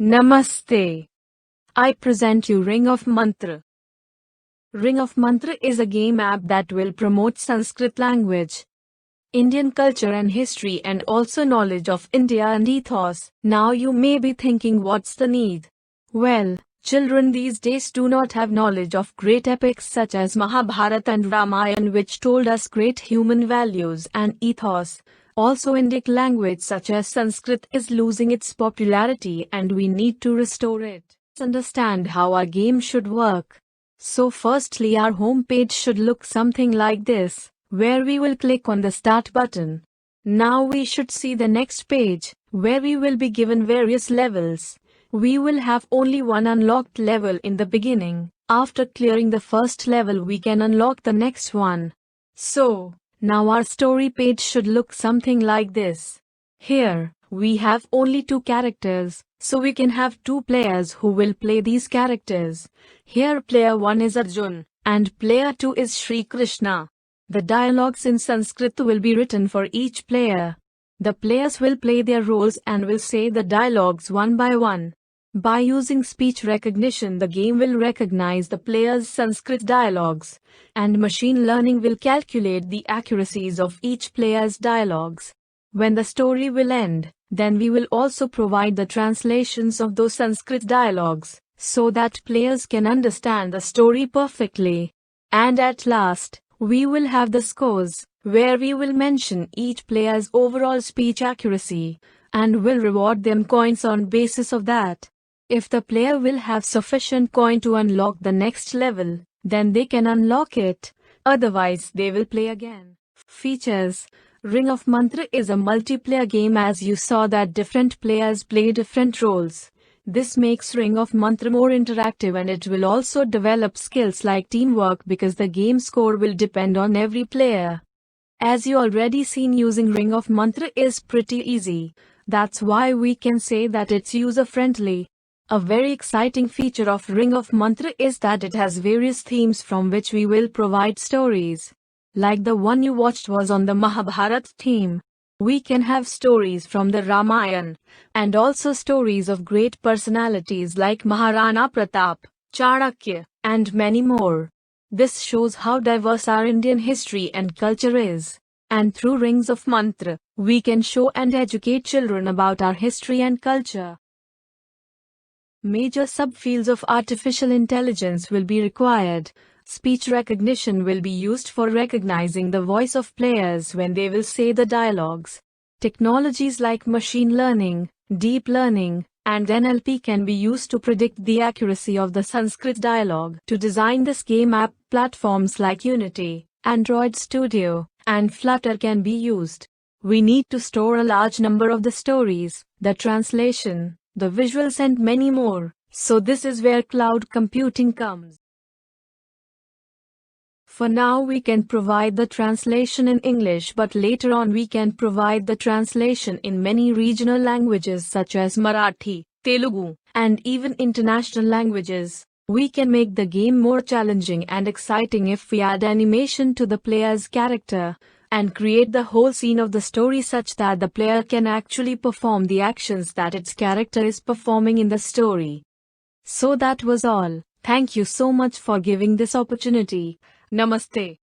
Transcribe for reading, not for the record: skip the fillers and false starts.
Namaste. I present you Ring of Mantra. Ring of Mantra is a game app that will promote Sanskrit language, Indian culture and history, and also knowledge of India and ethos. Now you may be thinking, what's the need? Well, children these days do not have knowledge of great epics such as Mahabharata and Ramayana, which told us great human values and ethos. Also, Indic language such as Sanskrit is losing its popularity and we need to restore it. Let's understand how our game should work. So firstly, our home page should look something like this, where we will click on the start button. Now we should see the next page, where we will be given various levels. We will have only one unlocked level in the beginning. After clearing the first level, we can unlock the next one. So, now our story page should look something like this. Here, we have only 2 characters, so we can have 2 players who will play these characters. Here player 1 is Arjun, and player 2 is Shri Krishna. The dialogues in Sanskrit will be written for each player. The players will play their roles and will say the dialogues one by one. By using speech recognition, the game will recognize the players' Sanskrit dialogues, and machine learning will calculate the accuracies of each player's dialogues. When the story will end, then we will also provide the translations of those Sanskrit dialogues, so that players can understand the story perfectly. And at last, we will have the scores, where we will mention each player's overall speech accuracy, and will reward them coins on basis of that. If the player will have sufficient coin to unlock the next level, then they can unlock it, otherwise they will play again. Features: Ring of Mantra is a multiplayer game, as you saw that different players play different roles. This makes Ring of Mantra more interactive, and it will also develop skills like teamwork because the game score will depend on every player. As you already seen, using Ring of Mantra is pretty easy. That's why we can say that it's user-friendly. A very exciting feature of Ring of Mantra is that it has various themes from which we will provide stories. Like the one you watched was on the Mahabharata theme. We can have stories from the Ramayana, and also stories of great personalities like Maharana Pratap, Chanakya, and many more. This shows how diverse our Indian history and culture is. And through Rings of Mantra, we can show and educate children about our history and culture. Major subfields of artificial intelligence will be required. Speech recognition will be used for recognizing the voice of players when they will say the dialogues. Technologies like machine learning, deep learning, and NLP can be used to predict the accuracy of the Sanskrit dialogue. To design this game app, platforms like Unity, Android Studio, and Flutter can be used. We need to store a large number of the stories, the translation, the visuals, and many more. So this is where cloud computing comes. For now we can provide the translation in English, but later on we can provide the translation in many regional languages such as Marathi, Telugu, and even international languages. We can make the game more challenging and exciting if we add animation to the player's character, and create the whole scene of the story such that the player can actually perform the actions that its character is performing in the story. So that was all. Thank you so much for giving this opportunity. Namaste.